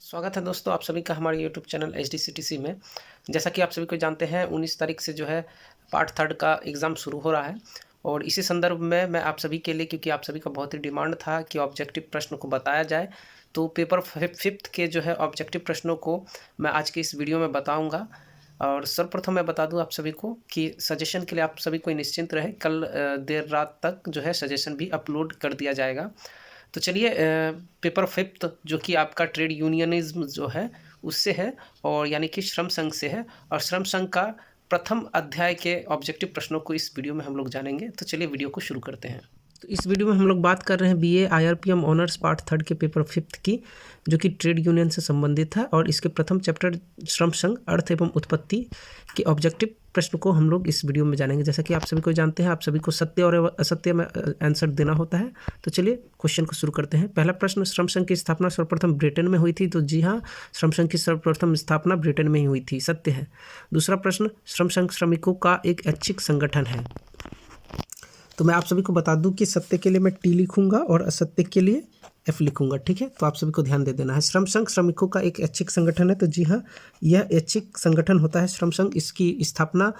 स्वागत है दोस्तों आप सभी का हमारे यूट्यूब चैनल HDCTC में। जैसा कि आप सभी को जानते हैं 19 तारीख से जो है पार्ट 3 का एग्ज़ाम शुरू हो रहा है और इसी संदर्भ में मैं आप सभी के लिए, क्योंकि आप सभी का बहुत ही डिमांड था कि ऑब्जेक्टिव प्रश्न को बताया जाए, तो पेपर 5th के जो है ऑब्जेक्टिव प्रश्नों को मैं आज के इस वीडियो में बताऊँगा। और सर्वप्रथम मैं बता दूं आप सभी को कि सजेशन के लिए आप सभी कोई निश्चिंत रहे, कल देर रात तक जो है सजेशन भी अपलोड कर दिया जाएगा। तो चलिए पेपर 5th जो कि आपका ट्रेड यूनियनिज्म जो है उससे है, और यानी कि श्रम संघ से है, और श्रम संघ का प्रथम अध्याय के ऑब्जेक्टिव प्रश्नों को इस वीडियो में हम लोग जानेंगे। तो चलिए वीडियो को शुरू करते हैं। तो इस वीडियो में हम लोग बात कर रहे हैं BA IRPM ऑनर्स पार्ट 3 के पेपर 5th की, जो कि ट्रेड यूनियन से संबंधित है, और इसके प्रथम चैप्टर श्रम संघ अर्थ एवं उत्पत्ति के ऑब्जेक्टिव प्रश्न को हम लोग इस वीडियो में जानेंगे। जैसा कि आप सभी को जानते हैं, आप सभी को सत्य और असत्य में आंसर देना होता है। तो चलिए क्वेश्चन को शुरू करते हैं। पहला प्रश्न, श्रम संघ की स्थापना सर्वप्रथम ब्रिटेन में हुई थी। तो जी हाँ, श्रम संघ की सर्वप्रथम स्थापना ब्रिटेन में ही हुई थी, सत्य है। दूसरा प्रश्न, श्रम संघ श्रमिकों का एक ऐच्छिक संगठन है। तो मैं आप सभी को बता दूं कि सत्य के लिए मैं T लिखूंगा और असत्य के लिए F लिखूंगा, ठीक है। तो आप सभी को ध्यान दे देना है। श्रम संघ श्रमिकों का एक ऐच्छिक संगठन है। तो जी हाँ, यह ऐच्छिक संगठन होता है श्रम संघ। इसकी स्थापना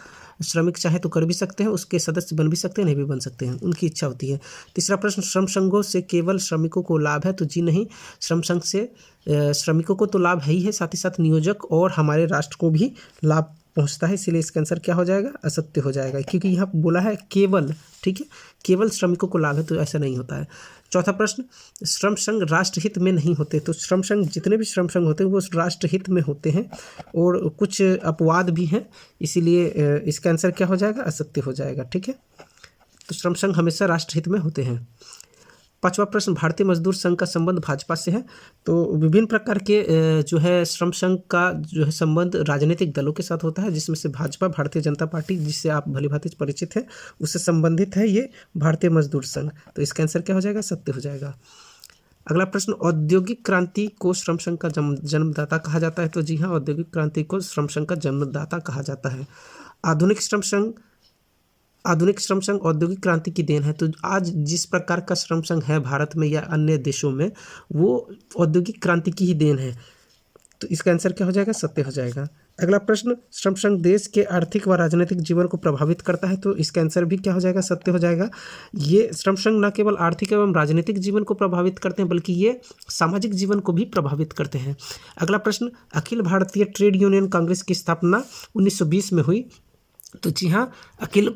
श्रमिक चाहे तो कर भी सकते हैं, उसके सदस्य बन भी सकते हैं, नहीं भी बन सकते हैं, उनकी इच्छा होती है। तीसरा प्रश्न, श्रम संघों से केवल श्रमिकों को लाभ है। तो जी नहीं, श्रम संघ से श्रमिकों को तो लाभ है ही है, साथ ही साथ नियोजक और हमारे राष्ट्र को भी लाभ पहुंचता है, इसीलिए इसका आंसर क्या हो जाएगा, असत्य हो जाएगा, क्योंकि यहाँ बोला है केवल, ठीक है, केवल श्रमिकों को लाभ है, तो ऐसा नहीं होता है। चौथा प्रश्न, श्रम संघ राष्ट्रहित में नहीं होते। तो श्रम संघ, जितने भी श्रम संघ होते हैं वो राष्ट्रहित में होते हैं, और कुछ अपवाद भी हैं, इसीलिए इसका आंसर क्या हो जाएगा, असत्य हो जाएगा, ठीक है। तो श्रम संघ हमेशा राष्ट्रहित में होते हैं। पांचवा प्रश्न, भारतीय मजदूर संघ का संबंध भाजपा से है। तो विभिन्न प्रकार के जो है श्रम संघ का जो है संबंध राजनीतिक दलों के साथ होता है, जिसमें से भाजपा, भारतीय जनता पार्टी, जिससे आप भलीभांति परिचित हैं, उससे संबंधित है ये भारतीय मजदूर संघ। तो इसका आंसर क्या हो जाएगा, सत्य हो जाएगा। अगला प्रश्न, औद्योगिक क्रांति को श्रम संघ का जन्मदाता कहा जाता है। तो जी हाँ, औद्योगिक क्रांति को श्रम संघ का जन्मदाता कहा जाता है। आधुनिक श्रम संघ औद्योगिक क्रांति की देन है। तो आज जिस प्रकार का श्रम संघ है भारत में या अन्य देशों में, वो औद्योगिक क्रांति की ही देन है। तो इसका आंसर क्या हो जाएगा, सत्य हो जाएगा। अगला प्रश्न, श्रम संघ देश के आर्थिक व राजनीतिक जीवन को प्रभावित करता है। तो इसका आंसर भी क्या हो जाएगा, सत्य हो जाएगा। ये श्रम संघ न केवल आर्थिक एवं राजनीतिक जीवन को प्रभावित करते हैं, बल्कि ये सामाजिक जीवन को भी प्रभावित करते हैं। अगला प्रश्न, अखिल भारतीय ट्रेड यूनियन कांग्रेस की स्थापना 1920 में हुई। तो जी हाँ, अखिल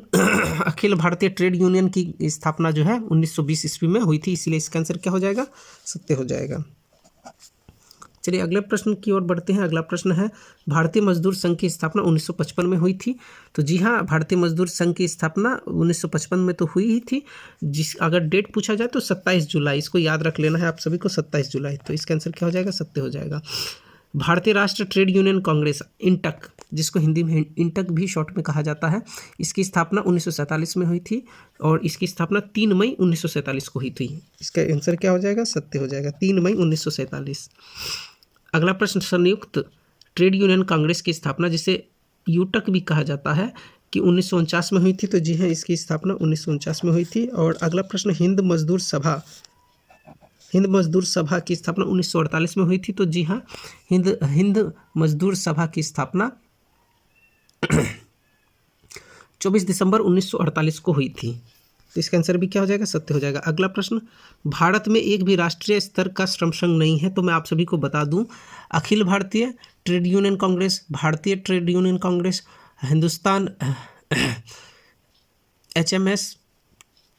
भारतीय ट्रेड यूनियन की स्थापना जो है 1920 ईस्वी में हुई थी, इसीलिए इसका आंसर क्या हो जाएगा, सत्य हो जाएगा। चलिए अगले प्रश्न की ओर बढ़ते हैं। अगला प्रश्न है, भारतीय मजदूर संघ की स्थापना 1955 में हुई थी। तो जी हाँ, भारतीय मजदूर संघ की स्थापना 1955 में तो हुई ही थी। अगर डेट पूछा जाए तो 27 जुलाई, इसको याद रख लेना है आप सभी को, 27 जुलाई। तो इसका आंसर क्या हो जाएगा, सत्य हो जाएगा। भारतीय राष्ट्र ट्रेड यूनियन कांग्रेस, इंटक, जिसको हिंदी में इंटक भी शॉर्ट में कहा जाता है, इसकी स्थापना 1947 में हुई थी, और इसकी स्थापना 3 मई 1947 को हुई थी। इसका आंसर क्या हो जाएगा, सत्य हो जाएगा, 3 मई 1947। अगला प्रश्न, संयुक्त ट्रेड यूनियन कांग्रेस की स्थापना, जिसे यूटक भी कहा जाता है, कि 1949 में हुई थी। तो जी हाँ, इसकी स्थापना 1949 में हुई थी। और अगला प्रश्न, हिंद मजदूर सभा की स्थापना 1948 में हुई थी। तो जी हाँ, हिंद मजदूर सभा की स्थापना 24 दिसंबर 1948 को हुई थी। तो इसका आंसर भी क्या हो जाएगा, सत्य हो जाएगा। अगला प्रश्न, भारत में एक भी राष्ट्रीय स्तर का श्रम संघ नहीं है। तो मैं आप सभी को बता दूं, अखिल भारतीय ट्रेड यूनियन कांग्रेस, भारतीय trade union Congress, Hindustan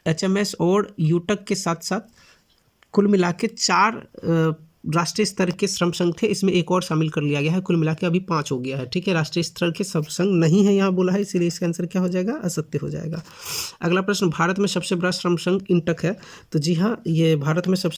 HMS और यूटक के साथ साथ कुल मिला के 4 राष्ट्रीय स्तर के श्रम संघ थे। इसमें एक और शामिल कर लिया गया है, कुल मिला के अभी 5 हो गया है, ठीक है। राष्ट्रीय स्तर के श्रम संघ नहीं है यहाँ बोला है, इसीलिए इसका आंसर क्या हो जाएगा, असत्य हो जाएगा। अगला प्रश्न, भारत में सबसे बड़ा श्रम संघ इंटक है। तो जी हाँ, ये भारत में सबसे